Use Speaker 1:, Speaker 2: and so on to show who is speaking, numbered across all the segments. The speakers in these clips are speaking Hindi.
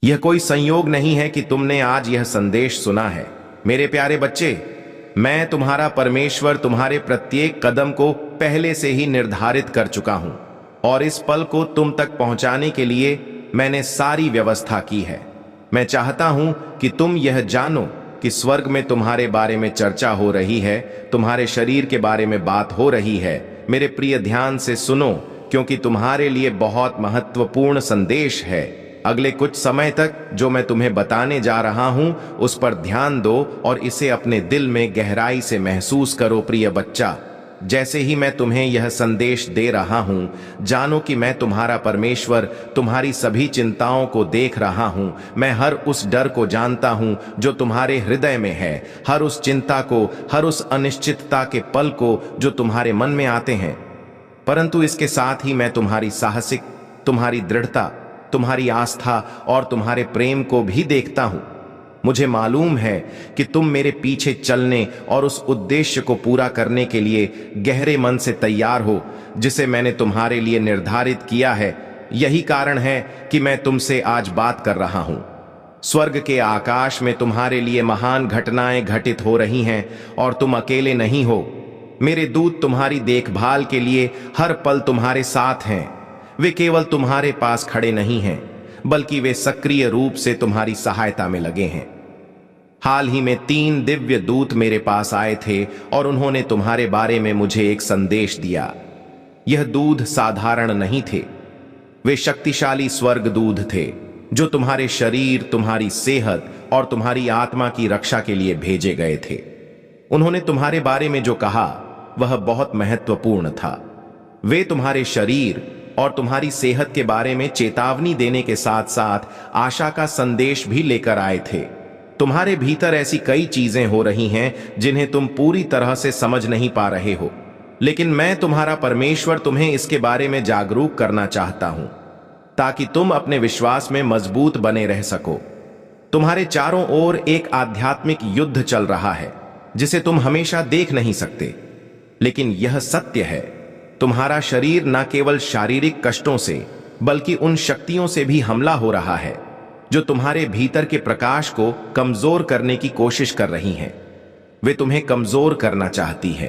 Speaker 1: यह कोई संयोग नहीं है कि तुमने आज यह संदेश सुना है। मेरे प्यारे बच्चे, मैं तुम्हारा परमेश्वर तुम्हारे प्रत्येक कदम को पहले से ही निर्धारित कर चुका हूं और इस पल को तुम तक पहुंचाने के लिए मैंने सारी व्यवस्था की है। मैं चाहता हूं कि तुम यह जानो कि स्वर्ग में तुम्हारे बारे में चर्चा हो रही है, तुम्हारे शरीर के बारे में बात हो रही है। मेरे प्रिय, ध्यान से सुनो, क्योंकि तुम्हारे लिए बहुत महत्वपूर्ण संदेश है। अगले कुछ समय तक जो मैं तुम्हें बताने जा रहा हूं उस पर ध्यान दो और इसे अपने दिल में गहराई से महसूस करो। प्रिय बच्चा, जैसे ही मैं तुम्हें यह संदेश दे रहा हूं, जानो कि मैं तुम्हारा परमेश्वर तुम्हारी सभी चिंताओं को देख रहा हूं। मैं हर उस डर को जानता हूं जो तुम्हारे हृदय में है, हर उस चिंता को, हर उस अनिश्चितता के पल को जो तुम्हारे मन में आते हैं। परंतु इसके साथ ही मैं तुम्हारी साहसिक, तुम्हारी दृढ़ता, तुम्हारी आस्था और तुम्हारे प्रेम को भी देखता हूं। मुझे मालूम है कि तुम मेरे पीछे चलने और उस उद्देश्य को पूरा करने के लिए गहरे मन से तैयार हो जिसे मैंने तुम्हारे लिए निर्धारित किया है। यही कारण है कि मैं तुमसे आज बात कर रहा हूं। स्वर्ग के आकाश में तुम्हारे लिए महान घटनाएं घटित हो रही हैं और तुम अकेले नहीं हो। मेरे दूत तुम्हारी देखभाल के लिए हर पल तुम्हारे साथ हैं। वे केवल तुम्हारे पास खड़े नहीं हैं, बल्कि वे सक्रिय रूप से तुम्हारी सहायता में लगे हैं। हाल ही में 3 दिव्य दूत मेरे पास आए थे और उन्होंने तुम्हारे बारे में मुझे एक संदेश दिया। यह दूध साधारण नहीं थे, वे शक्तिशाली स्वर्ग दूध थे जो तुम्हारे शरीर, तुम्हारी सेहत और तुम्हारी आत्मा की रक्षा के लिए भेजे गए थे। उन्होंने तुम्हारे बारे में जो कहा वह बहुत महत्वपूर्ण था। वे तुम्हारे शरीर और तुम्हारी सेहत के बारे में चेतावनी देने के साथ साथ आशा का संदेश भी लेकर आए थे। तुम्हारे भीतर ऐसी कई चीजें हो रही हैं जिन्हें तुम पूरी तरह से समझ नहीं पा रहे हो, लेकिन मैं तुम्हारा परमेश्वर तुम्हें इसके बारे में जागरूक करना चाहता हूं ताकि तुम अपने विश्वास में मजबूत बने रह सको। तुम्हारे चारों ओर एक आध्यात्मिक युद्ध चल रहा है जिसे तुम हमेशा देख नहीं सकते, लेकिन यह सत्य है। तुम्हारा शरीर न केवल शारीरिक कष्टों से बल्कि उन शक्तियों से भी हमला हो रहा है जो तुम्हारे भीतर के प्रकाश को कमजोर करने की कोशिश कर रही हैं। वे तुम्हें कमजोर करना चाहती है,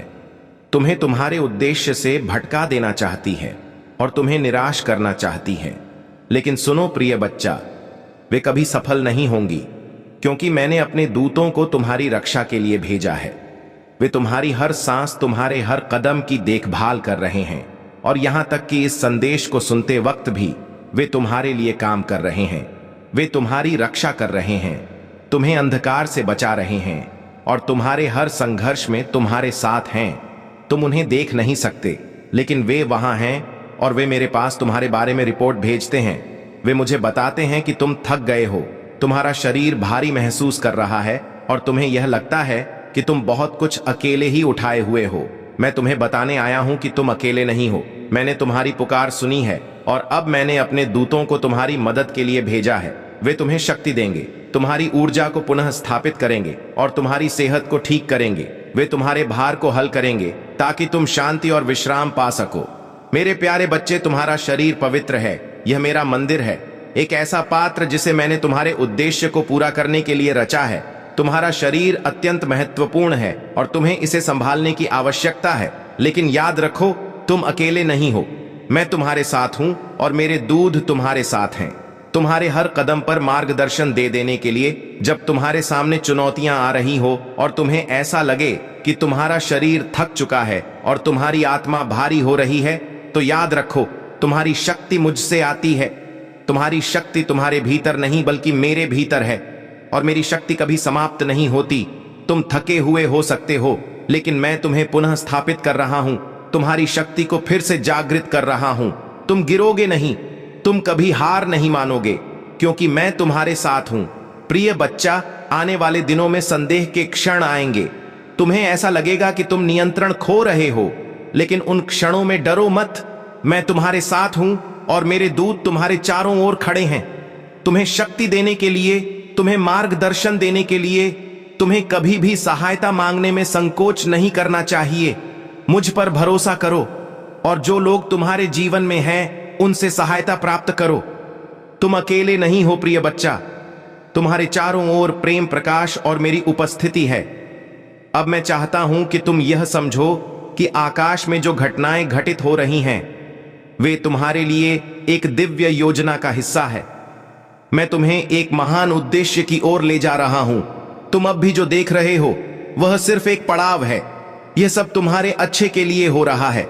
Speaker 1: तुम्हें तुम्हारे उद्देश्य से भटका देना चाहती है और तुम्हें निराश करना चाहती है। लेकिन सुनो प्रिय बच्चा, वे कभी सफल नहीं होंगी, क्योंकि मैंने अपने दूतों को तुम्हारी रक्षा के लिए भेजा है। वे तुम्हारी हर सांस, तुम्हारे हर कदम की देखभाल कर रहे हैं और यहां तक कि इस संदेश को सुनते वक्त भी वे तुम्हारे लिए काम कर रहे हैं। वे तुम्हारी रक्षा कर रहे हैं, तुम्हें अंधकार से बचा रहे हैं और तुम्हारे हर संघर्ष में तुम्हारे साथ हैं। तुम उन्हें देख नहीं सकते, लेकिन वे वहां हैं और वे मेरे पास तुम्हारे बारे में रिपोर्ट भेजते हैं। वे मुझे बताते हैं कि तुम थक गए हो, तुम्हारा शरीर भारी महसूस कर रहा है और तुम्हें यह लगता है कि तुम बहुत कुछ अकेले ही उठाए हुए हो। मैं तुम्हें बताने आया हूं कि तुम अकेले नहीं हो। मैंने तुम्हारी पुकार सुनी है और अब मैंने अपने दूतों को तुम्हारी मदद के लिए भेजा है। वे तुम्हें शक्ति देंगे, तुम्हारी ऊर्जा को पुनः स्थापित करेंगे और तुम्हारी सेहत को ठीक करेंगे। वे तुम्हारे भार को हल करेंगे ताकि तुम शांति और विश्राम पा सको। मेरे प्यारे बच्चे, तुम्हारा शरीर पवित्र है। यह मेरा मंदिर है, एक ऐसा पात्र जिसे मैंने तुम्हारे उद्देश्य को पूरा करने के लिए रचा है। तुम्हारा शरीर अत्यंत महत्वपूर्ण है और तुम्हें इसे संभालने की आवश्यकता है, लेकिन याद रखो, तुम अकेले नहीं हो। मैं तुम्हारे साथ हूं और मेरे दूत तुम्हारे साथ हैं, तुम्हारे हर कदम पर मार्गदर्शन दे देने के लिए। जब तुम्हारे सामने चुनौतियां आ रही हो और तुम्हें ऐसा लगे कि तुम्हारा शरीर थक चुका है और तुम्हारी आत्मा भारी हो रही है, तो याद रखो, तुम्हारी शक्ति मुझसे आती है। तुम्हारी शक्ति तुम्हारे भीतर नहीं बल्कि मेरे भीतर है और मेरी शक्ति कभी समाप्त नहीं होती। तुम थके हुए हो सकते हो, लेकिन मैं तुम्हें पुनः स्थापित कर रहा हूं, तुम्हारी शक्ति को फिर से जागृत कर रहा हूं। तुम गिरोगे नहीं, तुम कभी हार नहीं मानोगे, क्योंकि मैं तुम्हारे साथ हूं। प्रिय बच्चा, आने वाले दिनों में संदेह के क्षण आएंगे। तुम्हें ऐसा लगेगा कि तुम नियंत्रण खो रहे हो, लेकिन उन क्षणों में डरो मत। मैं तुम्हारे साथ हूं और मेरे दूत तुम्हारे चारों ओर खड़े हैं, तुम्हें शक्ति देने के लिए, तुम्हें मार्गदर्शन देने के लिए। तुम्हें कभी भी सहायता मांगने में संकोच नहीं करना चाहिए। मुझ पर भरोसा करो और जो लोग तुम्हारे जीवन में हैं उनसे सहायता प्राप्त करो। तुम अकेले नहीं हो प्रिय बच्चा। तुम्हारे चारों ओर प्रेम प्रकाश और मेरी उपस्थिति है। अब मैं चाहता हूं कि तुम यह समझो कि आकाश में जो घटनाएं घटित हो रही हैं वे तुम्हारे लिए एक दिव्य योजना का हिस्सा है। मैं तुम्हें एक महान उद्देश्य की ओर ले जा रहा हूं। तुम अब भी जो देख रहे हो वह सिर्फ एक पड़ाव है। यह सब तुम्हारे अच्छे के लिए हो रहा है।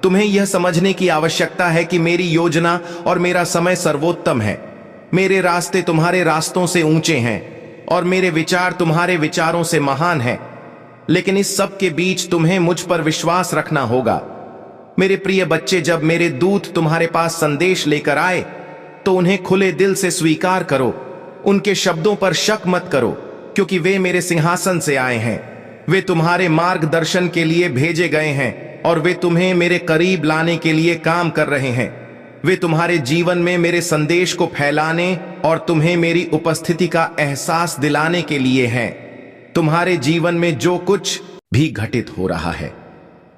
Speaker 1: तुम्हें यह समझने की आवश्यकता है कि मेरी योजना और मेरा समय सर्वोत्तम है। मेरे रास्ते तुम्हारे रास्तों से ऊंचे हैं और मेरे विचार तुम्हारे विचारों से महान हैं। लेकिन इस सब के बीच तुम्हें मुझ पर विश्वास रखना होगा। मेरे प्रिय बच्चे, जब मेरे दूत तुम्हारे पास संदेश लेकर आए तो उन्हें खुले दिल से स्वीकार करो। उनके शब्दों पर शक मत करो, क्योंकि वे मेरे सिंहासन से आए हैं। वे तुम्हारे मार्गदर्शन के लिए भेजे गए हैं और वे तुम्हें मेरे करीब लाने के लिए काम कर रहे हैं। वे तुम्हारे जीवन में मेरे संदेश को फैलाने और तुम्हें मेरी उपस्थिति का एहसास दिलाने के लिए हैं। तुम्हारे जीवन में जो कुछ भी घटित हो रहा है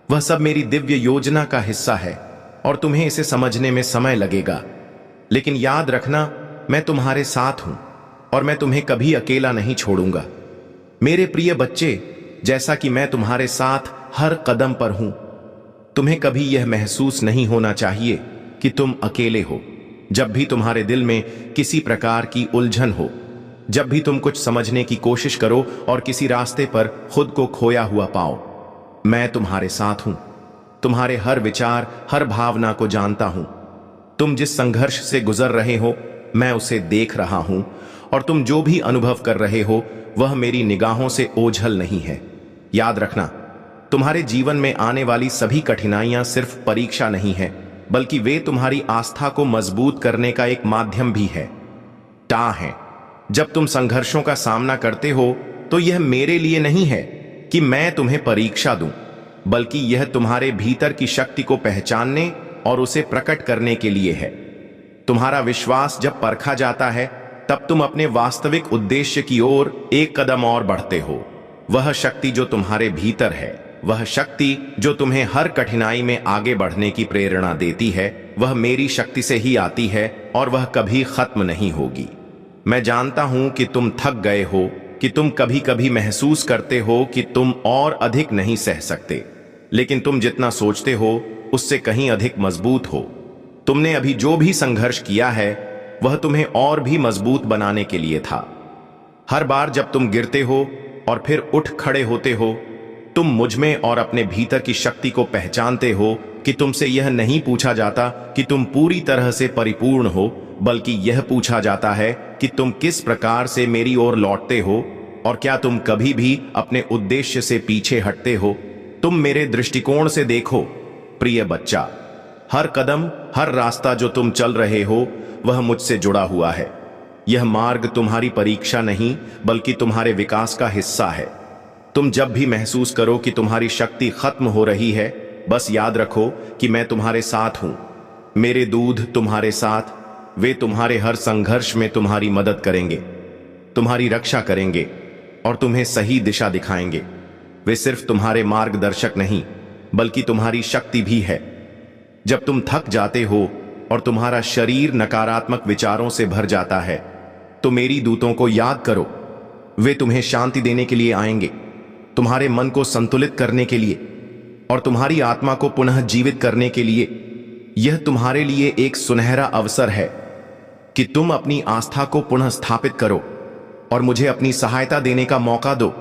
Speaker 1: वह सब मेरी दिव्य योजना का हिस्सा है और तुम्हें इसे समझने में समय लगेगा। लेकिन याद रखना, मैं तुम्हारे साथ हूं और मैं तुम्हें कभी अकेला नहीं छोड़ूंगा। मेरे प्रिय बच्चे, जैसा कि मैं तुम्हारे साथ हर कदम पर हूं, तुम्हें कभी यह महसूस नहीं होना चाहिए कि तुम अकेले हो। जब भी तुम्हारे दिल में किसी प्रकार की उलझन हो, जब भी तुम कुछ समझने की कोशिश करो और किसी रास्ते पर खुद को खोया हुआ पाओ, मैं तुम्हारे साथ हूं। तुम्हारे हर विचार, हर भावना को जानता हूं। तुम जिस संघर्ष से गुजर रहे हो मैं उसे देख रहा हूं, और तुम जो भी अनुभव कर रहे हो वह मेरी निगाहों से ओझल नहीं है। याद रखना, तुम्हारे जीवन में आने वाली सभी कठिनाइयां सिर्फ परीक्षा नहीं है, बल्कि वे तुम्हारी आस्था को मजबूत करने का एक माध्यम भी है। है जब तुम संघर्षों का सामना करते हो तो यह मेरे लिए नहीं है कि मैं तुम्हें परीक्षा दूं, बल्कि यह तुम्हारे भीतर की शक्ति को पहचानने और उसे प्रकट करने के लिए है। तुम्हारा विश्वास जब परखा जाता है तब तुम अपने वास्तविक उद्देश्य की ओर एक कदम और बढ़ते हो। वह शक्ति जो तुम्हारे भीतर है, वह शक्ति जो तुम्हें हर कठिनाई में आगे बढ़ने की प्रेरणा देती है, वह मेरी शक्ति से ही आती है और वह कभी खत्म नहीं होगी। मैं जानता हूं कि तुम थक गए हो, कि तुम कभी कभी महसूस करते हो कि तुम और अधिक नहीं सह सकते, लेकिन तुम जितना सोचते हो उससे कहीं अधिक मजबूत हो। तुमने अभी जो भी संघर्ष किया है वह तुम्हें और भी मजबूत बनाने के लिए था। हर बार जब तुम गिरते हो और फिर उठ खड़े होते हो, तुम मुझ में और अपने भीतर की शक्ति को पहचानते हो कि तुमसे यह नहीं पूछा जाता कि तुम पूरी तरह से परिपूर्ण हो, बल्कि यह पूछा जाता है कि तुम किस प्रकार से मेरी ओर लौटते हो और क्या तुम कभी भी अपने उद्देश्य से पीछे हटते हो। तुम मेरे दृष्टिकोण से देखो प्रिय बच्चा, हर कदम, हर रास्ता जो तुम चल रहे हो वह मुझसे जुड़ा हुआ है। यह मार्ग तुम्हारी परीक्षा नहीं बल्कि तुम्हारे विकास का हिस्सा है। तुम जब भी महसूस करो कि तुम्हारी शक्ति खत्म हो रही है, बस याद रखो कि मैं तुम्हारे साथ हूं। मेरे दूध तुम्हारे साथ, वे तुम्हारे हर संघर्ष में तुम्हारी मदद करेंगे, तुम्हारी रक्षा करेंगे और तुम्हें सही दिशा दिखाएंगे। वे सिर्फ तुम्हारे मार्गदर्शक नहीं बल्कि तुम्हारी शक्ति भी है। जब तुम थक जाते हो और तुम्हारा शरीर नकारात्मक विचारों से भर जाता है तो मेरी दूतों को याद करो। वे तुम्हें शांति देने के लिए आएंगे, तुम्हारे मन को संतुलित करने के लिए और तुम्हारी आत्मा को पुनः जीवित करने के लिए। यह तुम्हारे लिए एक सुनहरा अवसर है कि तुम अपनी आस्था को पुनः स्थापित करो और मुझे अपनी सहायता देने का मौका दो।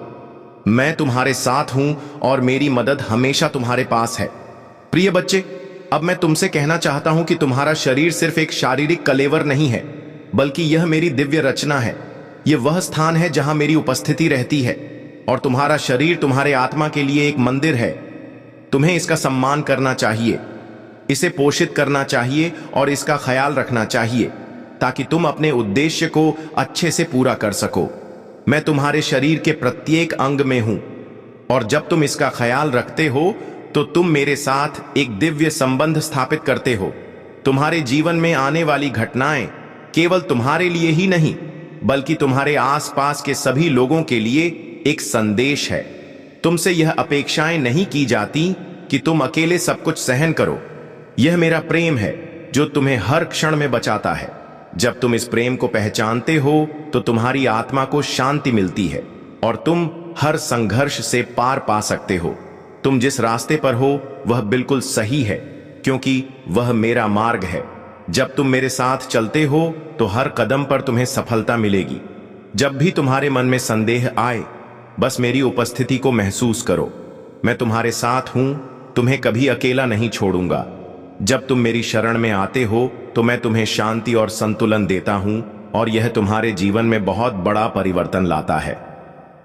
Speaker 1: मैं तुम्हारे साथ हूं और मेरी मदद हमेशा तुम्हारे पास है। प्रिय बच्चे, अब मैं तुमसे कहना चाहता हूं कि तुम्हारा शरीर सिर्फ एक शारीरिक कलेवर नहीं है, बल्कि यह मेरी दिव्य रचना है। यह वह स्थान है जहां मेरी उपस्थिति रहती है और तुम्हारा शरीर तुम्हारे आत्मा के लिए एक मंदिर है। तुम्हें इसका सम्मान करना चाहिए, इसे पोषित करना चाहिए और इसका ख्याल रखना चाहिए ताकि तुम अपने उद्देश्य को अच्छे से पूरा कर सको। मैं तुम्हारे शरीर के प्रत्येक अंग में हूं और जब तुम इसका ख्याल रखते हो तो तुम मेरे साथ एक दिव्य संबंध स्थापित करते हो। तुम्हारे जीवन में आने वाली घटनाएं केवल तुम्हारे लिए ही नहीं बल्कि तुम्हारे आसपास के सभी लोगों के लिए एक संदेश है। तुमसे यह अपेक्षाएं नहीं की जाती कि तुम अकेले सब कुछ सहन करो। यह मेरा प्रेम है जो तुम्हें हर क्षण में बचाता है। जब तुम इस प्रेम को पहचानते हो तो तुम्हारी आत्मा को शांति मिलती है और तुम हर संघर्ष से पार पा सकते हो। तुम जिस रास्ते पर हो वह बिल्कुल सही है, क्योंकि वह मेरा मार्ग है। जब तुम मेरे साथ चलते हो तो हर कदम पर तुम्हें सफलता मिलेगी। जब भी तुम्हारे मन में संदेह आए, बस मेरी उपस्थिति को महसूस करो। मैं तुम्हारे साथ हूं, तुम्हें कभी अकेला नहीं छोड़ूंगा। जब तुम मेरी शरण में आते हो तो मैं तुम्हें शांति और संतुलन देता हूं और यह तुम्हारे जीवन में बहुत बड़ा परिवर्तन लाता है।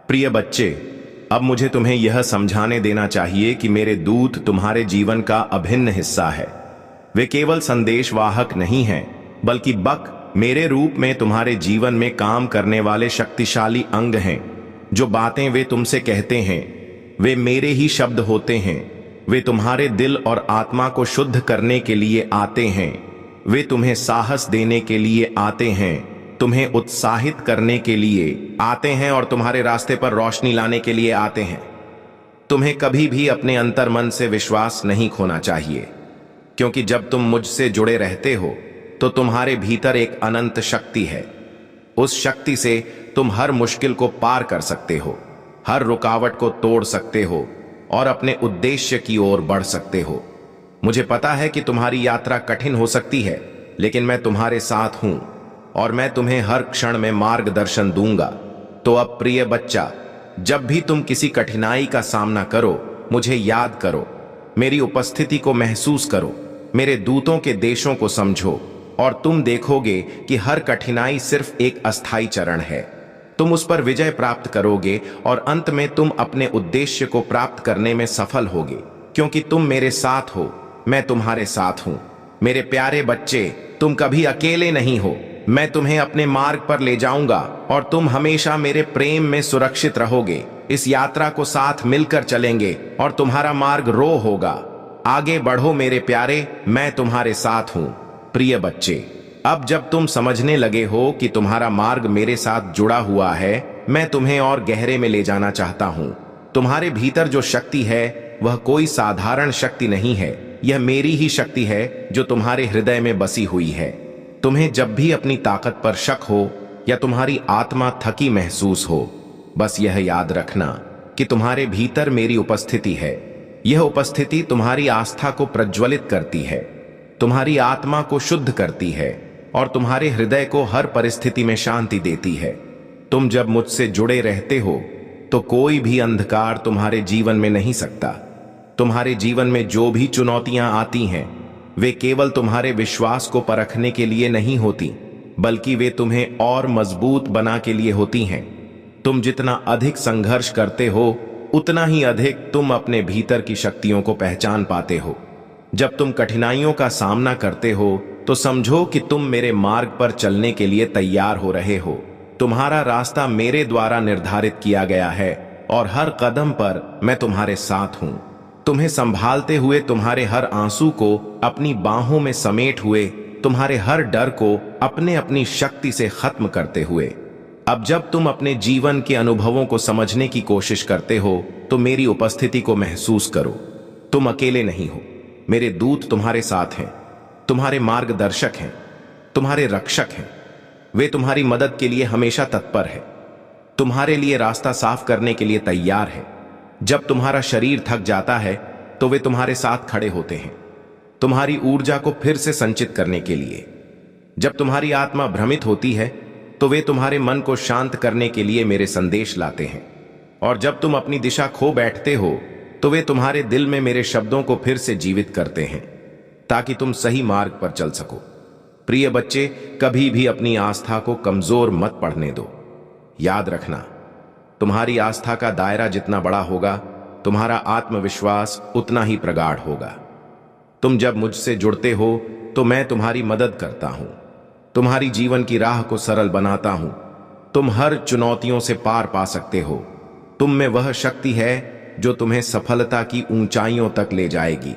Speaker 1: प्रिय बच्चे, अब मुझे तुम्हें यह समझाने देना चाहिए कि मेरे दूत तुम्हारे जीवन का अभिन्न हिस्सा है। वे केवल संदेशवाहक नहीं हैं, बल्कि मेरे रूप में तुम्हारे जीवन में काम करने वाले शक्तिशाली अंग हैं। जो बातें वे तुमसे कहते हैं वे मेरे ही शब्द होते हैं। वे तुम्हारे दिल और आत्मा को शुद्ध करने के लिए आते हैं। वे तुम्हें साहस देने के लिए आते हैं, तुम्हें उत्साहित करने के लिए आते हैं और तुम्हारे रास्ते पर रोशनी लाने के लिए आते हैं। तुम्हें कभी भी अपने अंतर्मन से विश्वास नहीं खोना चाहिए, क्योंकि जब तुम मुझसे जुड़े रहते हो तो तुम्हारे भीतर एक अनंत शक्ति है। उस शक्ति से तुम हर मुश्किल को पार कर सकते हो, हर रुकावट को तोड़ सकते हो और अपने उद्देश्य की ओर बढ़ सकते हो। मुझे पता है कि तुम्हारी यात्रा कठिन हो सकती है, लेकिन मैं तुम्हारे साथ हूं और मैं तुम्हें हर क्षण में मार्गदर्शन दूंगा। तो अब प्रिय बच्चा, जब भी तुम किसी कठिनाई का सामना करो, मुझे याद करो, मेरी उपस्थिति को महसूस करो, मेरे दूतों के देशों को समझो और तुम देखोगे कि हर कठिनाई सिर्फ एक अस्थायी चरण है। तुम उस पर विजय प्राप्त करोगे और अंत में तुम अपने उद्देश्य को प्राप्त करने में सफल होगे, क्योंकि तुम मेरे साथ हो, मैं तुम्हारे साथ हूं। मेरे प्यारे बच्चे, तुम कभी अकेले नहीं हो। मैं तुम्हें अपने मार्ग पर ले जाऊंगा और तुम हमेशा मेरे प्रेम में सुरक्षित रहोगे। इस यात्रा को साथ मिलकर चलेंगे और तुम्हारा मार्ग रो होगा। आगे बढ़ो मेरे प्यारे, मैं तुम्हारे साथ हूं। प्रिय बच्चे, अब जब तुम समझने लगे हो कि तुम्हारा मार्ग मेरे साथ जुड़ा हुआ है, मैं तुम्हें और गहरे में ले जाना चाहता हूं। तुम्हारे भीतर जो शक्ति है वह कोई साधारण शक्ति नहीं है, यह मेरी ही शक्ति है जो तुम्हारे हृदय में बसी हुई है। तुम्हें जब भी अपनी ताकत पर शक हो या तुम्हारी आत्मा थकी महसूस हो, बस यह याद रखना कि तुम्हारे भीतर मेरी उपस्थिति है। यह उपस्थिति तुम्हारी आस्था को प्रज्वलित करती है, तुम्हारी आत्मा को शुद्ध करती है और तुम्हारे हृदय को हर परिस्थिति में शांति देती है। तुम जब मुझसे जुड़े रहते हो तो कोई भी अंधकार तुम्हारे जीवन में नहीं सकता। तुम्हारे जीवन में जो भी चुनौतियां आती हैं, वे केवल तुम्हारे विश्वास को परखने के लिए नहीं होती, बल्कि वे तुम्हें और मजबूत बना के लिए होती हैं। तुम जितना अधिक संघर्ष करते हो, उतना ही अधिक तुम अपने भीतर की शक्तियों को पहचान पाते हो। जब तुम कठिनाइयों का सामना करते हो तो समझो कि तुम मेरे मार्ग पर चलने के लिए तैयार हो रहे हो। तुम्हारा रास्ता मेरे द्वारा निर्धारित किया गया है और हर कदम पर मैं तुम्हारे साथ हूं, तुम्हें संभालते हुए, तुम्हारे हर आंसू को अपनी बाहों में समेट हुए, तुम्हारे हर डर को अपनी शक्ति से खत्म करते हुए। अब जब तुम अपने जीवन के अनुभवों को समझने की कोशिश करते हो तो मेरी उपस्थिति को महसूस करो। तुम अकेले नहीं हो, मेरे दूत तुम्हारे साथ हैं, तुम्हारे मार्गदर्शक हैं, तुम्हारे रक्षक हैं। वे तुम्हारी मदद के लिए हमेशा तत्पर है, तुम्हारे लिए रास्ता साफ करने के लिए तैयार है। जब तुम्हारा शरीर थक जाता है तो वे तुम्हारे साथ खड़े होते हैं, तुम्हारी ऊर्जा को फिर से संचित करने के लिए। जब तुम्हारी आत्मा भ्रमित होती है तो वे तुम्हारे मन को शांत करने के लिए मेरे संदेश लाते हैं। और जब तुम अपनी दिशा खो बैठते हो तो वे तुम्हारे दिल में मेरे शब्दों को फिर से जीवित करते हैं, ताकि तुम सही मार्ग पर चल सको। प्रिय बच्चे, कभी भी अपनी आस्था को कमजोर मत पड़ने दो। याद रखना, तुम्हारी आस्था का दायरा जितना बड़ा होगा, तुम्हारा आत्मविश्वास उतना ही प्रगाढ़ होगा। तुम जब मुझसे जुड़ते हो तो मैं तुम्हारी मदद करता हूं, तुम्हारी जीवन की राह को सरल बनाता हूं। तुम हर चुनौतियों से पार पा सकते हो। तुम में वह शक्ति है जो तुम्हें सफलता की ऊंचाइयों तक ले जाएगी।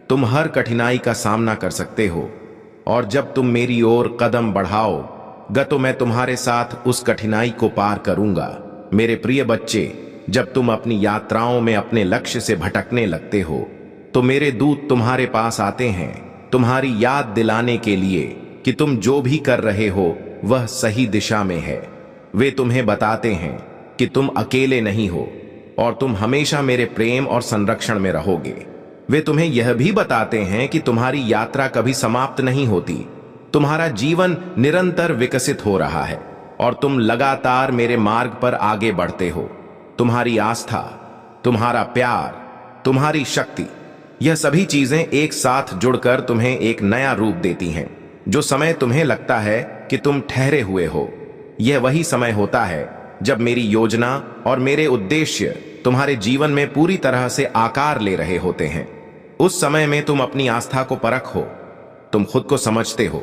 Speaker 1: तुम हर कठिनाई का सामना कर सकते हो और जब तुम मेरी ओर कदम बढ़ाओगे तो मैं तुम्हारे साथ उस कठिनाई को पार करूंगा। मेरे प्रिय बच्चे, जब तुम अपनी यात्राओं में अपने लक्ष्य से भटकने लगते हो तो मेरे दूत तुम्हारे पास आते हैं, तुम्हारी याद दिलाने के लिए कि तुम जो भी कर रहे हो वह सही दिशा में है। वे तुम्हें बताते हैं कि तुम अकेले नहीं हो और तुम हमेशा मेरे प्रेम और संरक्षण में रहोगे। वे तुम्हें यह भी बताते हैं कि तुम्हारी यात्रा कभी समाप्त नहीं होती। तुम्हारा जीवन निरंतर विकसित हो रहा है और तुम लगातार मेरे मार्ग पर आगे बढ़ते हो। तुम्हारी आस्था, तुम्हारा प्यार, तुम्हारी शक्ति, यह सभी चीजें एक साथ जुड़कर तुम्हें एक नया रूप देती हैं। जो समय तुम्हें लगता है कि तुम ठहरे हुए हो, यह वही समय होता है जब मेरी योजना और मेरे उद्देश्य तुम्हारे जीवन में पूरी तरह से आकार ले रहे होते हैं। उस समय में तुम अपनी आस्था को परखो, तुम खुद को समझते हो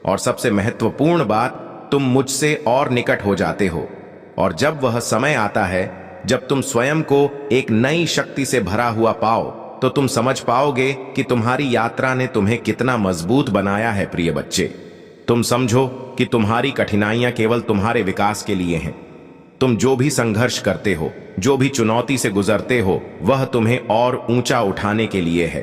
Speaker 1: और सबसे महत्वपूर्ण बात, तुम मुझसे और निकट हो जाते हो। और जब वह समय आता है जब तुम स्वयं को एक नई शक्ति से भरा हुआ पाओ, तो तुम समझ पाओगे कि तुम्हारी यात्रा ने तुम्हें कितना मजबूत बनाया है। प्रिय बच्चे, तुम समझो कि तुम्हारी कठिनाइयां केवल तुम्हारे विकास के लिए हैं। तुम जो भी संघर्ष करते हो, जो भी चुनौती से गुजरते हो, वह तुम्हें और ऊंचा उठाने के लिए है।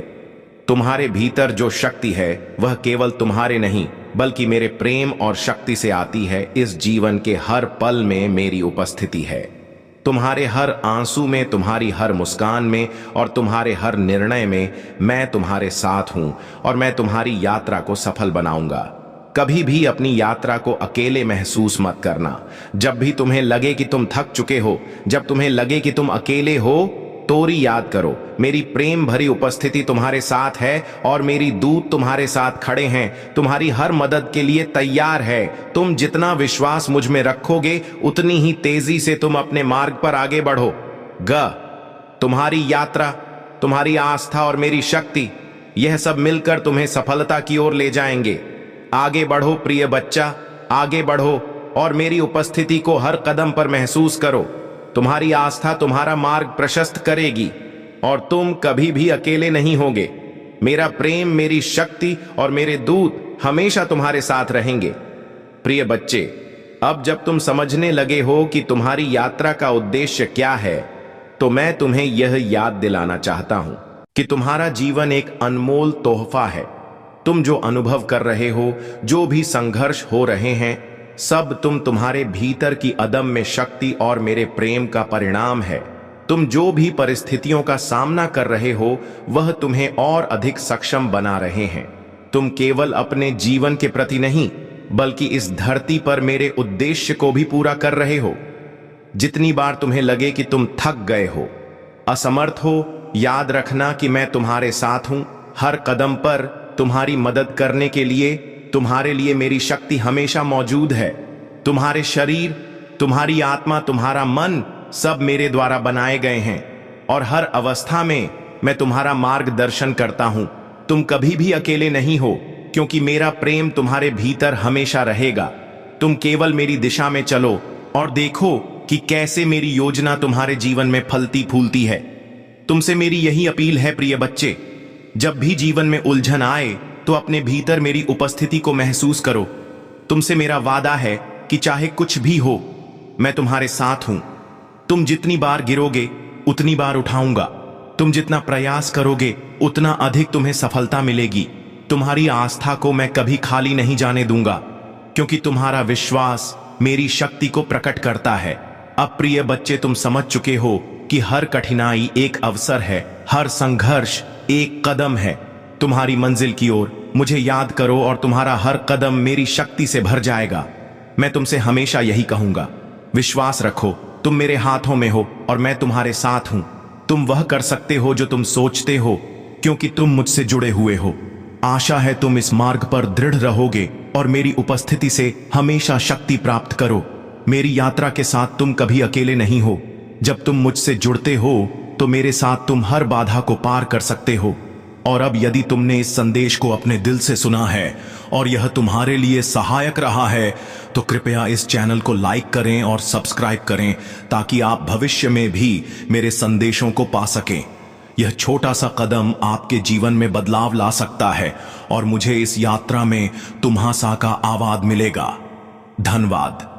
Speaker 1: तुम्हारे भीतर जो शक्ति है वह केवल तुम्हारे नहीं बल्कि मेरे प्रेम और शक्ति से आती है। इस जीवन के हर पल में मेरी उपस्थिति है। तुम्हारे हर आंसू में, तुम्हारी हर मुस्कान में और तुम्हारे हर निर्णय में मैं तुम्हारे साथ हूं और मैं तुम्हारी यात्रा को सफल बनाऊंगा। कभी भी अपनी यात्रा को अकेले महसूस मत करना। जब भी तुम्हें लगे कि तुम थक चुके हो, जब तुम्हें लगे कि तुम अकेले हो, तोरी याद करो, मेरी प्रेम भरी उपस्थिति तुम्हारे साथ है और मेरी दूत तुम्हारे साथ खड़े हैं, तुम्हारी हर मदद के लिए तैयार है। तुम जितना विश्वास मुझ में रखोगे, उतनी ही तेजी से तुम अपने मार्ग पर आगे बढ़ो। तुम्हारी यात्रा, तुम्हारी आस्था और मेरी शक्ति, यह सब मिलकर तुम्हें सफलता की ओर ले जाएंगे। आगे बढ़ो प्रिय बच्चा, आगे बढ़ो और मेरी उपस्थिति को हर कदम पर महसूस करो। तुम्हारी आस्था तुम्हारा मार्ग प्रशस्त करेगी और तुम कभी भी अकेले नहीं होगे। मेरा प्रेम, मेरी शक्ति और मेरे दूत हमेशा तुम्हारे साथ रहेंगे। प्रिय बच्चे, अब जब तुम समझने लगे हो कि तुम्हारी यात्रा का उद्देश्य क्या है, तो मैं तुम्हें यह याद दिलाना चाहता हूं कि तुम्हारा जीवन एक अनमोल तोहफा है। तुम जो अनुभव कर रहे हो, जो भी संघर्ष हो रहे हैं, सब तुम्हारे भीतर की अदम्य शक्ति और मेरे प्रेम का परिणाम है। तुम जो भी परिस्थितियों का सामना कर रहे हो, वह तुम्हें और अधिक सक्षम बना रहे हैं। तुम केवल अपने जीवन के प्रति नहीं बल्कि इस धरती पर मेरे उद्देश्य को भी पूरा कर रहे हो। जितनी बार तुम्हें लगे कि तुम थक गए हो, असमर्थ हो, याद रखना कि मैं तुम्हारे साथ हूं। हर कदम पर तुम्हारी मदद करने के लिए, तुम्हारे लिए मेरी शक्ति हमेशा मौजूद है। तुम्हारे शरीर, तुम्हारी आत्मा, तुम्हारा मन सब मेरे द्वारा बनाए गए हैं और हर अवस्था में मैं तुम्हारा मार्गदर्शन करता हूं। तुम कभी भी अकेले नहीं हो क्योंकि मेरा प्रेम तुम्हारे भीतर हमेशा रहेगा। तुम केवल मेरी दिशा में चलो और देखो कि कैसे मेरी योजना तुम्हारे जीवन में फलती फूलती है। तुमसे मेरी यही अपील है प्रिय बच्चे, जब भी जीवन में उलझन आए तो अपने भीतर मेरी उपस्थिति को महसूस करो। तुमसे मेरा वादा है कि चाहे कुछ भी हो, मैं तुम्हारे साथ हूं। तुम जितनी बार गिरोगे उतनी बार उठाऊंगा। तुम जितना प्रयास करोगे उतना अधिक तुम्हें सफलता मिलेगी। तुम्हारी आस्था को मैं कभी खाली नहीं जाने दूंगा क्योंकि तुम्हारा विश्वास मेरी शक्ति को प्रकट करता है। अब प्रिय बच्चे, तुम समझ चुके हो कि हर कठिनाई एक अवसर है, हर संघर्ष एक कदम है तुम्हारी मंजिल की ओर। मुझे याद करो और तुम्हारा हर कदम मेरी शक्ति से भर जाएगा। मैं तुमसे हमेशा यही कहूंगा, विश्वास रखो, तुम मेरे हाथों में हो और मैं तुम्हारे साथ हूं। तुम वह कर सकते हो जो तुम सोचते हो क्योंकि तुम मुझसे जुड़े हुए हो। आशा है तुम इस मार्ग पर दृढ़ रहोगे और मेरी उपस्थिति से हमेशा शक्ति प्राप्त करो। मेरी यात्रा के साथ तुम कभी अकेले नहीं हो। जब तुम मुझसे जुड़ते हो तो मेरे साथ तुम हर बाधा को पार कर सकते हो। और अब यदि तुमने इस संदेश को अपने दिल से सुना है और यह तुम्हारे लिए सहायक रहा है, तो कृपया इस चैनल को लाइक करें और सब्सक्राइब करें ताकि आप भविष्य में भी मेरे संदेशों को पा सकें। यह छोटा सा कदम आपके जीवन में बदलाव ला सकता है और मुझे इस यात्रा में तुम्हारा का आवाज मिलेगा। धन्यवाद।